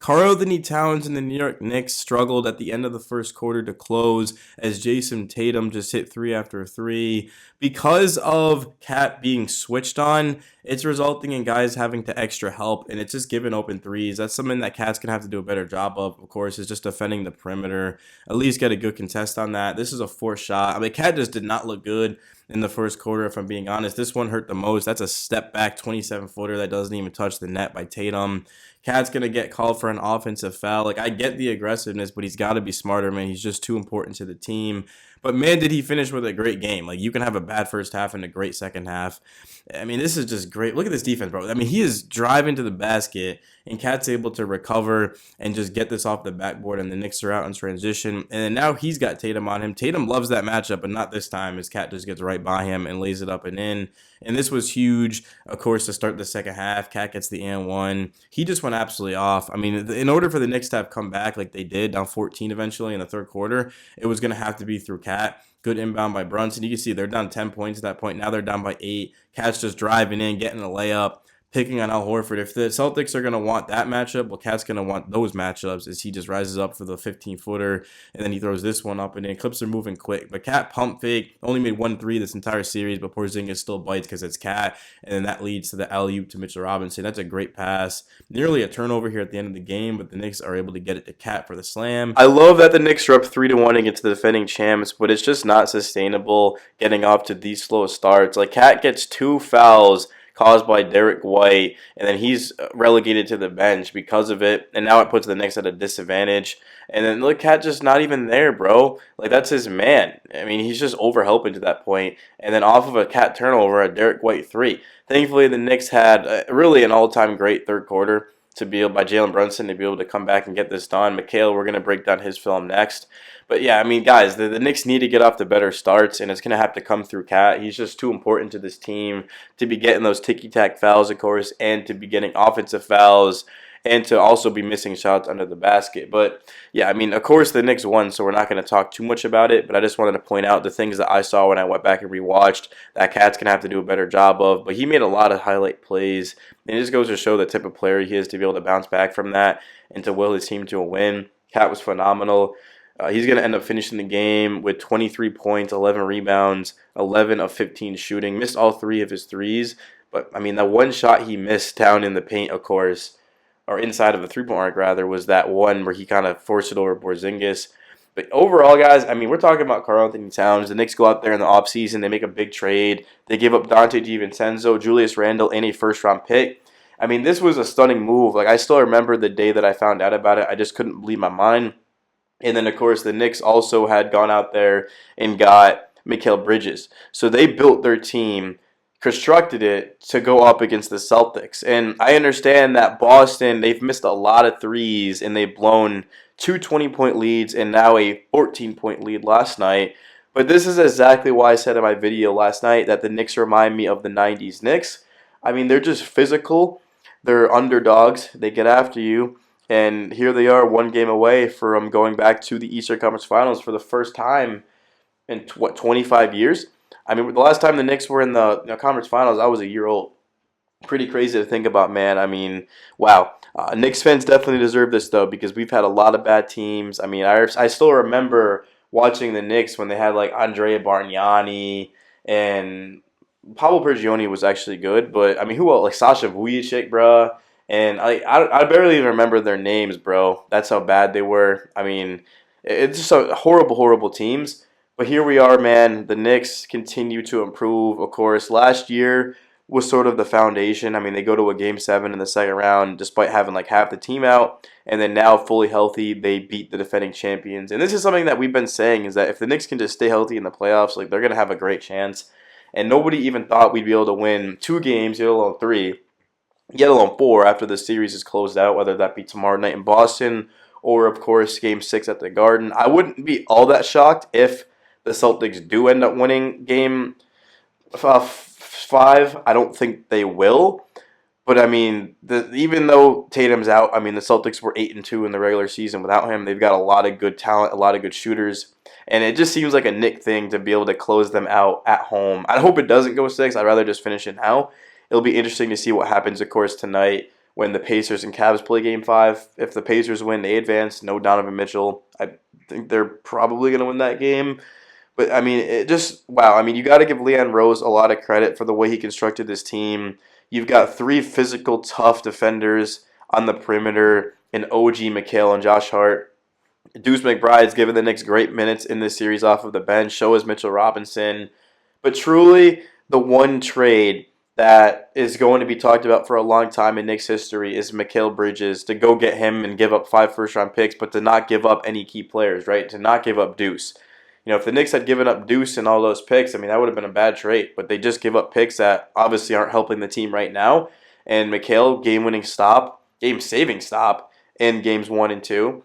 Karl-Anthony Towns and the New York Knicks struggled at the end of the first quarter to close as Jason Tatum just hit three after three. Because of Cat being switched on, it's resulting in guys having to extra help, and it's just giving open threes. That's something that Cat's going to have to do a better job of course, is just defending the perimeter. At least get a good contest on that. This is a forced shot. I mean, Cat just did not look good in the first quarter, if I'm being honest. This one hurt the most. That's a step back 27-footer that doesn't even touch the net by Tatum. Cat's going to get called for an offensive foul. Like, I get the aggressiveness, but he's got to be smarter, man. He's just too important to the team. But, man, did he finish with a great game. Like, you can have a bad first half and a great second half. I mean, this is just great. Look at this defense, bro. I mean, he is driving to the basket, and Cat's able to recover and just get this off the backboard, and the Knicks are out in transition. And then now he's got Tatum on him. Tatum loves that matchup, but not this time, as Cat just gets right by him and lays it up and in. And this was huge, of course, to start the second half. Cat gets the and one. He just went absolutely off. I mean, in order for the Knicks to have come back like they did, down 14 eventually in the third quarter, it was going to have to be through Cat. Good inbound by Brunson. You can see they're down 10 points at that point. Now they're down by 8. Cat's just driving in, getting a layup, picking on Al Horford. If the Celtics are going to want that matchup, well, Cat's going to want those matchups as he just rises up for the 15-footer, and then he throws this one up, and then Clips are moving quick. But Cat pump fake, only made 1 3 this entire series, but Porzingis still bites because it's Cat, and then that leads to the alley-oop to Mitchell Robinson. That's a great pass. Nearly a turnover here at the end of the game, but the Knicks are able to get it to Cat for the slam. I love that the Knicks are up 3-1 against the defending champs, but it's just not sustainable getting off to these slow starts. Like, Cat gets 2 fouls caused by Derek White, and then he's relegated to the bench because of it, and now it puts the Knicks at a disadvantage. And then look, Cat just not even there, bro. Like, that's his man. I mean, he's just overhelping to that point. And then off of a Cat turnover, a Derek White 3. Thankfully, the Knicks had really an all-time great third quarter to be able, by Jalen Brunson, to be able to come back and get this done. Mikhail, we're going to break down his film next. But yeah, I mean, guys, the Knicks need to get off to better starts, and it's going to have to come through Cat. He's just too important to this team to be getting those ticky-tack fouls, of course, and to be getting offensive fouls, and to also be missing shots under the basket. But yeah, I mean, of course, the Knicks won, so we're not going to talk too much about it, but I just wanted to point out the things that I saw when I went back and rewatched that Cat's going to have to do a better job of. But he made a lot of highlight plays, and it just goes to show the type of player he is to be able to bounce back from that and to will his team to a win. Cat was phenomenal. He's going to end up finishing the game with 23 points, 11 rebounds, 11 of 15 shooting. Missed all 3 of his threes. But, I mean, that one shot he missed down in the paint, of course, or inside of the three-point arc, rather, was that one where he kind of forced it over Porzingis. But overall, guys, I mean, we're talking about Karl-Anthony Towns. The Knicks go out there in the offseason. They make a big trade. They give up Dante DiVincenzo, Julius Randle, and a first-round pick. I mean, this was a stunning move. Like, I still remember the day that I found out about it. I just couldn't believe my mind. And then, of course, the Knicks also had gone out there and got Mikal Bridges. So they built their team, constructed it to go up against the Celtics. And I understand that Boston, they've missed a lot of threes, and they've blown 2 20-point leads and now a 14-point lead last night. But this is exactly why I said in my video last night that the Knicks remind me of the 90s Knicks. I mean, they're just physical. They're underdogs. They get after you. And here they are, 1 game away from going back to the Eastern Conference Finals for the first time in, 25 years? I mean, the last time the Knicks were in the Conference Finals, I was a year old. Pretty crazy to think about, man. I mean, wow. Knicks fans definitely deserve this, though, because we've had a lot of bad teams. I mean, I still remember watching the Knicks when they had, like, Andrea Bargnani, and Pablo Prigioni was actually good. But, I mean, who else? Like, Sasha Vujacic, bruh. And I barely even remember their names, bro. That's how bad they were. I mean, it's just a horrible, horrible teams. But here we are, man. The Knicks continue to improve, of course. Last year was sort of the foundation. I mean, they go to a Game 7 in the second round despite having like half the team out. And then now, fully healthy, they beat the defending champions. And this is something that we've been saying, is that if the Knicks can just stay healthy in the playoffs, like, they're going to have a great chance. And nobody even thought we'd be able to win 2 games, let alone 3. Yet alone 4 after the series is closed out, whether that be tomorrow night in Boston or, of course, Game 6 at the Garden. I wouldn't be all that shocked if the Celtics do end up winning Game 5. I don't think they will. But, I mean, even though Tatum's out, I mean, the Celtics were 8-2 in the regular season without him. They've got a lot of good talent, a lot of good shooters. And it just seems like a Knick thing to be able to close them out at home. I hope it doesn't go 6. I'd rather just finish it now. It'll be interesting to see what happens, of course, tonight when the Pacers and Cavs play Game 5. If the Pacers win, they advance. No Donovan Mitchell. I think they're probably going to win that game. But, I mean, it just, wow. I mean, you got to give Leon Rose a lot of credit for the way he constructed this team. You've got 3 physical, tough defenders on the perimeter in OG, McHale, and Josh Hart. Deuce McBride's given the Knicks great minutes in this series off of the bench. So is Mitchell Robinson. But truly, the one trade that is going to be talked about for a long time in Knicks history is Mikal Bridges, to go get him and give up 5 first-round picks, but to not give up any key players, right? To not give up Deuce. You know, if the Knicks had given up Deuce and all those picks, I mean, that would have been a bad trade. But they just give up picks that obviously aren't helping the team right now. And Mikal, game-saving stop in games 1 and 2.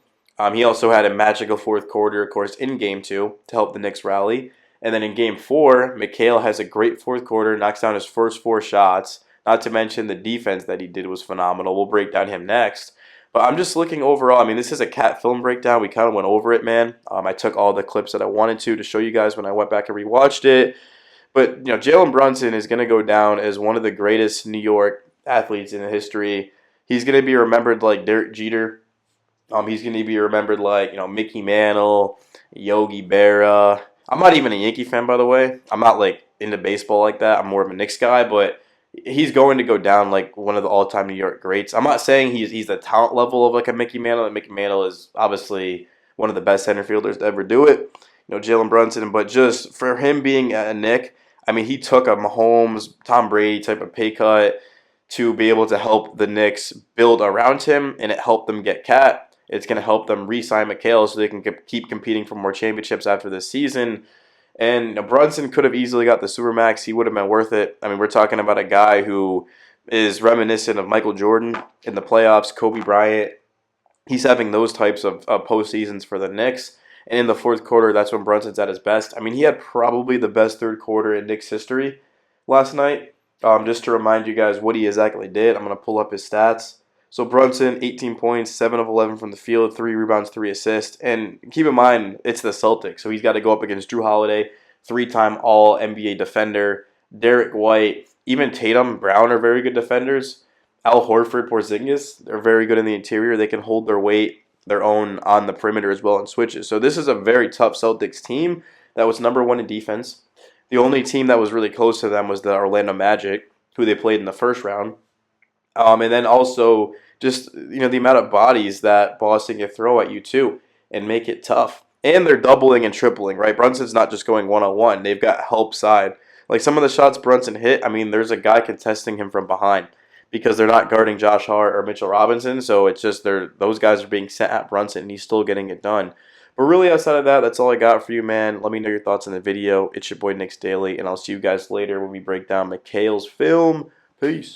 He also had a magical fourth quarter, of course, in Game 2 to help the Knicks rally. And then in Game 4, Mikal has a great fourth quarter, knocks down his first 4 shots. Not to mention the defense that he did was phenomenal. We'll break down him next. But I'm just looking overall. I mean, this is a Cat film breakdown. We kind of went over it, man. I took all the clips that I wanted to show you guys when I went back and rewatched it. But, you know, Jalen Brunson is going to go down as one of the greatest New York athletes in history. He's going to be remembered like Derek Jeter. He's going to be remembered like, you know, Mickey Mantle, Yogi Berra. I'm not even a Yankee fan, by the way. I'm not, like, into baseball like that. I'm more of a Knicks guy, but he's going to go down like one of the all-time New York greats. I'm not saying he's the talent level of like a Mickey Mantle. And Mickey Mantle is obviously one of the best center fielders to ever do it. You know, Jalen Brunson, but just for him being a Knick, I mean, he took a Mahomes, Tom Brady type of pay cut to be able to help the Knicks build around him, and it helped them get Cat. It's going to help them re-sign Mikal so they can keep competing for more championships after this season. And, you know, Brunson could have easily got the Supermax. He would have been worth it. I mean, we're talking about a guy who is reminiscent of Michael Jordan in the playoffs, Kobe Bryant. He's having those types of postseasons for the Knicks. And in the fourth quarter, that's when Brunson's at his best. I mean, he had probably the best third quarter in Knicks history last night. Just to remind you guys what he exactly did, I'm going to pull up his stats. So Brunson, 18 points, 7 of 11 from the field, 3 rebounds, 3 assists. And keep in mind, it's the Celtics, so he's got to go up against Drew Holiday, 3-time All-NBA defender, Derek White, even Tatum, Brown are very good defenders. Al Horford, Porzingis, they're very good in the interior. They can hold their weight, their own on the perimeter as well in switches. So this is a very tough Celtics team that was number 1 in defense. The only team that was really close to them was the Orlando Magic, who they played in the first round. And then also just, you know, the amount of bodies that Boston can throw at you too and make it tough. And they're doubling and tripling, right? Brunson's not just going one-on-one. They've got help side. Like some of the shots Brunson hit, I mean, there's a guy contesting him from behind because they're not guarding Josh Hart or Mitchell Robinson. So it's just those guys are being sent at Brunson and he's still getting it done. But really outside of that, that's all I got for you, man. Let me know your thoughts on the video. It's your boy Knicks Daily, and I'll see you guys later when we break down Mikal's film. Peace.